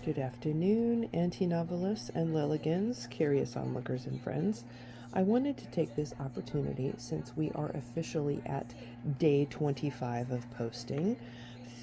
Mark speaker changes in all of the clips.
Speaker 1: Good afternoon, anti-novelists and Lilligans, curious onlookers and friends. I wanted to take this opportunity, since we are officially at day 25 of posting.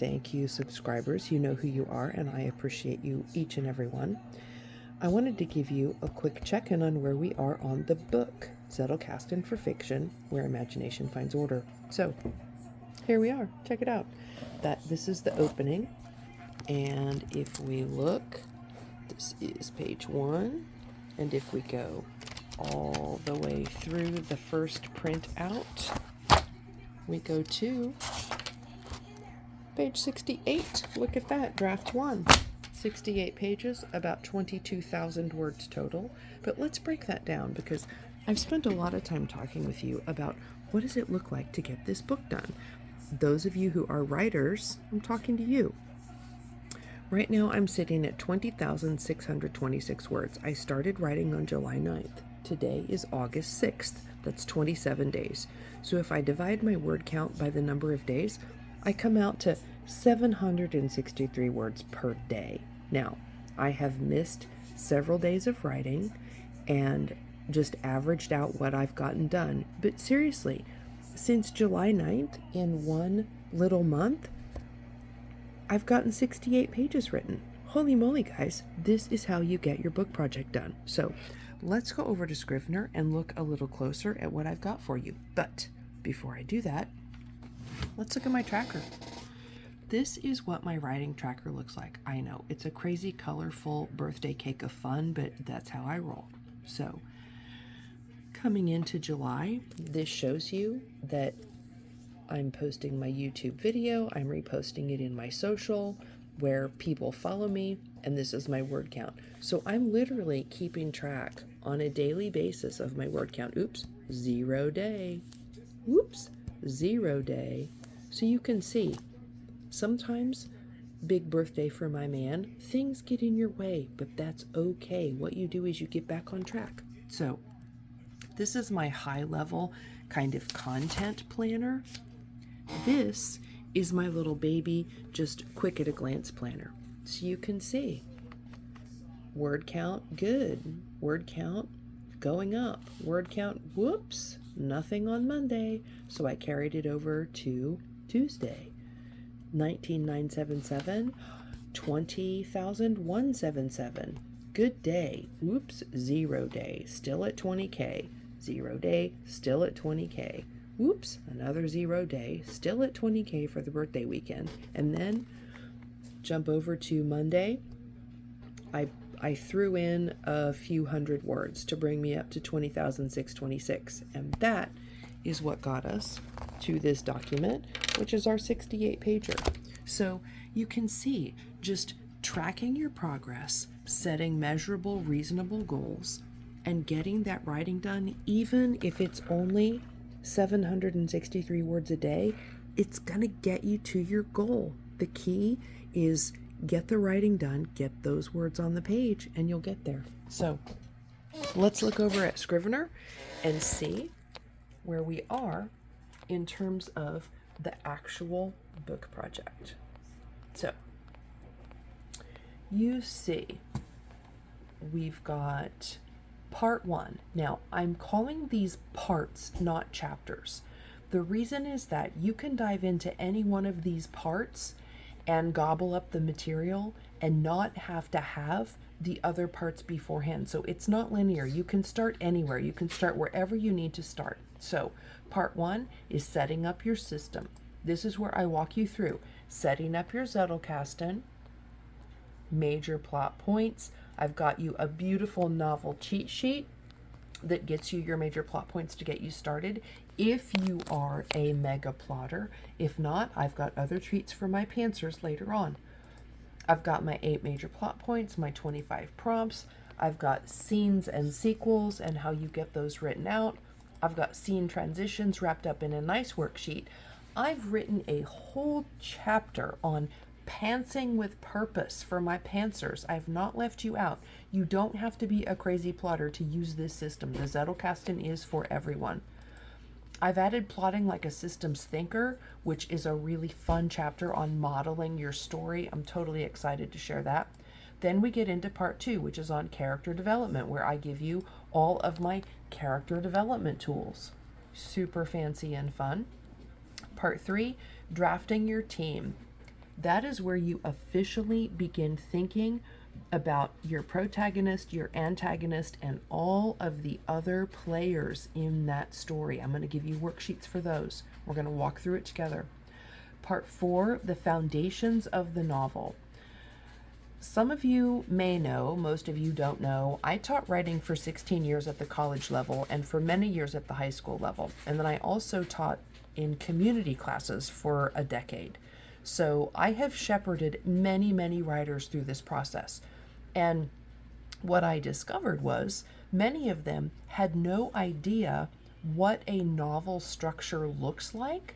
Speaker 1: Thank you, subscribers. You know who you are, and I appreciate you, each and every one. I wanted to give you a quick check-in on where we are on the book, Zettelkasten for Fiction, Where Imagination Finds Order. So, here we are. Check it out. This is the opening. And if we look, this is page 1. And if we go all the way through the first print out, we go to page 68. Look at that, draft 1. 68 pages, about 22,000 words total. But let's break that down, because I've spent a lot of time talking with you about what does it look like to get this book done. Those of you who are writers, I'm talking to you. Right now I'm sitting at 20,626 words. I started writing on July 9th. Today is August 6th. That's 27 days. So if I divide my word count by the number of days, I come out to 763 words per day. Now, I have missed several days of writing and just averaged out what I've gotten done. But seriously, since July 9th, in one little month, I've gotten 68 pages written. Holy moly, guys, this is how you get your book project done. So let's go over to Scrivener and look a little closer at what I've got for you. But before I do that, let's look at my tracker. This is what my writing tracker looks like. I know, it's a crazy, colorful birthday cake of fun, but that's how I roll. So coming into July, this shows you that I'm posting my YouTube video, I'm reposting it in my social, where people follow me, and this is my word count. So I'm literally keeping track on a daily basis of my word count. Oops, 0 day. Oops, 0 day. So you can see, sometimes, big birthday for my man, things get in your way, but that's okay. What you do is you get back on track. So this is my high level kind of content planner. This is my little baby, just quick at a glance planner. So you can see, word count, good. Word count, going up. Word count, whoops, nothing on Monday. So I carried it over to Tuesday. 19,977, 20,177. Good day. Whoops, 0 day. Still at 20K. 0 day, still at 20K. Whoops, another 0 day, still at 20K for the birthday weekend. And then jump over to Monday. I threw in a few hundred words to bring me up to 20,626. And that is what got us to this document, which is our 68 pager. So you can see, just tracking your progress, setting measurable, reasonable goals, and getting that writing done, even if it's only 763 words a day, it's going to get you to your goal. The key is get the writing done, get those words on the page, and you'll get there. So let's look over at Scrivener and see where we are in terms of the actual book project. So you see, we've got Part 1. Now, I'm calling these parts, not chapters. The reason is that you can dive into any one of these parts and gobble up the material and not have to have the other parts beforehand. So it's not linear. You can start anywhere. You can start wherever you need to start. So Part 1 is setting up your system. This is where I walk you through setting up your Zettelkasten, major plot points. I've got you a beautiful novel cheat sheet that gets you your major plot points to get you started if you are a mega plotter. If not, I've got other treats for my pantsers later on. I've got my 8 major plot points, my 25 prompts. I've got scenes and sequels and how you get those written out. I've got scene transitions wrapped up in a nice worksheet. I've written a whole chapter on pantsing with purpose for my pantsers. I've not left you out. You don't have to be a crazy plotter to use this system. The Zettelkasten is for everyone. I've added plotting like a systems thinker, which is a really fun chapter on modeling your story. I'm totally excited to share that. Then we get into part 2, which is on character development, where I give you all of my character development tools. Super fancy and fun. Part 3, drafting your team. That is where you officially begin thinking about your protagonist, your antagonist, and all of the other players in that story. I'm going to give you worksheets for those. We're going to walk through it together. Part 4, the foundations of the novel. Some of you may know, most of you don't know, I taught writing for 16 years at the college level and for many years at the high school level. And then I also taught in community classes for a decade. So I have shepherded many, many writers through this process. And what I discovered was many of them had no idea what a novel structure looks like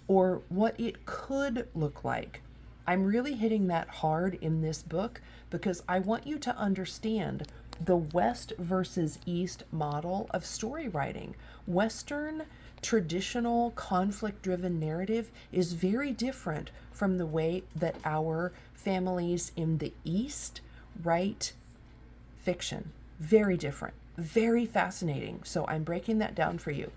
Speaker 1: or what it could look like. I'm really hitting that hard in this book because I want you to understand the West versus East model of story writing. Western traditional conflict-driven narrative is very different from the way that our families in the East write fiction. Very different, very fascinating. So I'm breaking that down for you.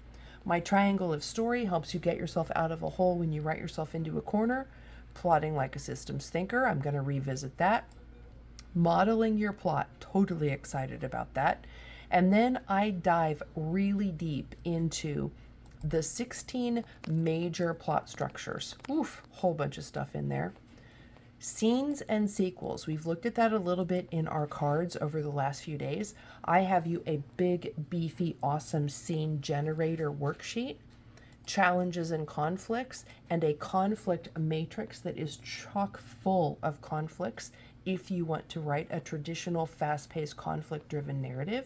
Speaker 1: My triangle of story helps you get yourself out of a hole when you write yourself into a corner. Plotting like a systems thinker, I'm going to revisit that. Modeling your plot, totally excited about that. And then I dive really deep into the 16 major plot structures. Oof, whole bunch of stuff in there. Scenes and sequels. We've looked at that a little bit in our cards over the last few days. I have you a big, beefy, awesome scene generator worksheet. Challenges and conflicts, and a conflict matrix that is chock full of conflicts if you want to write a traditional fast-paced conflict-driven narrative.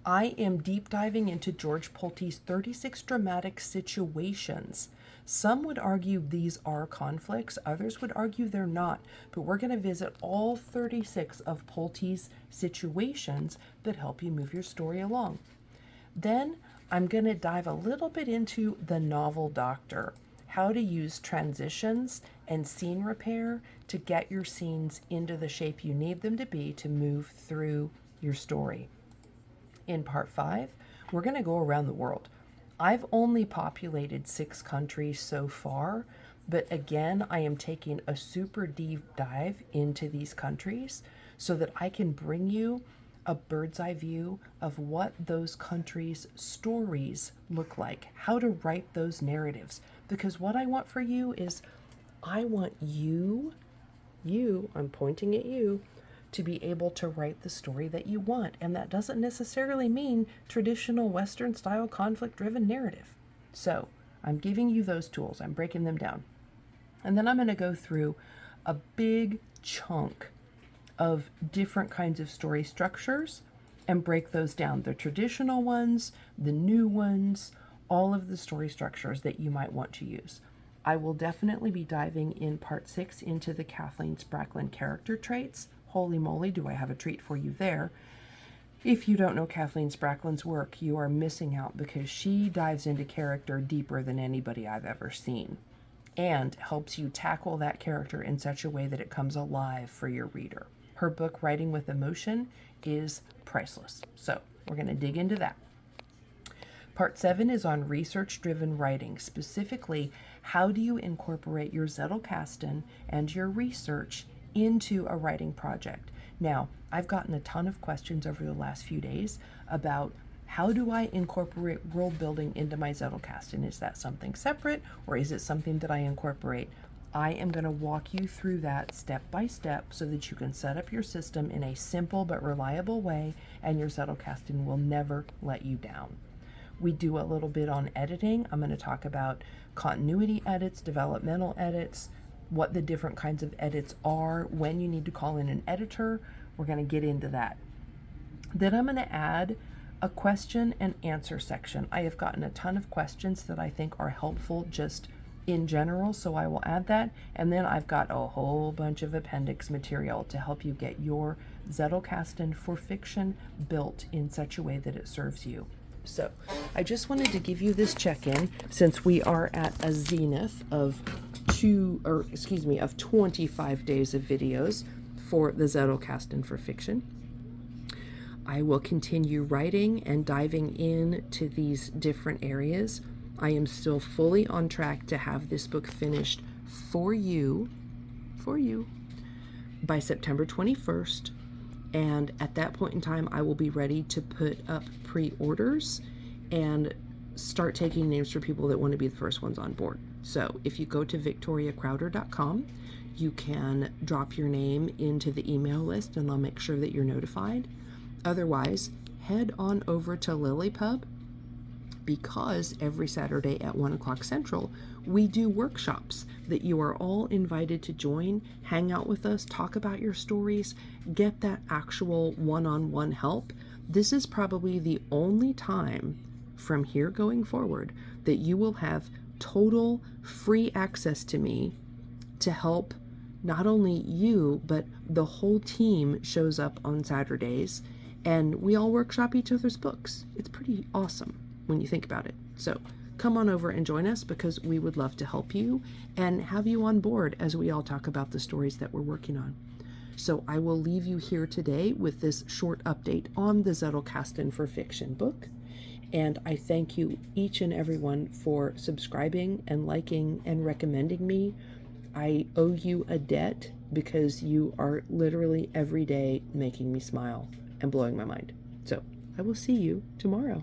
Speaker 1: I am deep diving into George Pulte's 36 dramatic situations. Some would argue these are conflicts, others would argue they're not, but we're going to visit all 36 of Pulte's situations that help you move your story along. Then I'm going to dive a little bit into the novel doctor, how to use transitions and scene repair to get your scenes into the shape you need them to be to move through your story. In part 5, we're going to go around the world. I've only populated 6 countries so far, but again, I am taking a super deep dive into these countries so that I can bring you a bird's eye view of what those countries' stories look like, how to write those narratives. Because what I want for you is I want you, I'm pointing at you, to be able to write the story that you want. And that doesn't necessarily mean traditional Western style conflict driven narrative. So I'm giving you those tools. I'm breaking them down. And then I'm going to go through a big chunk of different kinds of story structures and break those down. The traditional ones, the new ones, all of the story structures that you might want to use. I will definitely be diving in part 6 into the Kathleen Spracklin character traits. Holy moly, do I have a treat for you there. If you don't know Kathleen Spracklin's work, you are missing out because she dives into character deeper than anybody I've ever seen and helps you tackle that character in such a way that it comes alive for your reader. Her book, Writing with Emotion, is priceless. So we're going to dig into that. Part 7 is on research-driven writing. Specifically, how do you incorporate your Zettelkasten and your research into a writing project? Now, I've gotten a ton of questions over the last few days about how do I incorporate world building into my Zettelkasten? Is that something separate or is it something that I incorporate? I am going to walk you through that step by step so that you can set up your system in a simple but reliable way and your Zettelkasten will never let you down. We do a little bit on editing. I'm going to talk about continuity edits, developmental edits, what the different kinds of edits are, when you need to call in an editor. We're going to get into that. Then I'm going to add a question and answer section. I have gotten a ton of questions that I think are helpful just in general, so I will add that. And then I've got a whole bunch of appendix material to help you get your Zettelkasten for fiction built in such a way that it serves you. So I just wanted to give you this check-in since we are at a zenith of 25 days of videos for the Zettelkasten for fiction. I will continue writing and diving into these different areas. I am still fully on track to have this book finished for you, by September 21st. And at that point in time, I will be ready to put up pre-orders and start taking names for people that want to be the first ones on board. So if you go to victoriacrowder.com, you can drop your name into the email list and they'll make sure that you're notified. Otherwise, head on over to LiLLiPub, because every Saturday at 1 o'clock Central, we do workshops that you are all invited to join, hang out with us, talk about your stories, get that actual one-on-one help. This is probably the only time from here going forward that you will have total free access to me to help not only you, but the whole team shows up on Saturdays and we all workshop each other's books. It's pretty awesome when you think about it. So come on over and join us, because we would love to help you and have you on board as we all talk about the stories that we're working on. So I will leave you here today with this short update on the Zettelkasten for fiction book. And I thank you each and everyone for subscribing and liking and recommending me. I owe you a debt, because you are literally every day making me smile and blowing my mind. So I will see you tomorrow.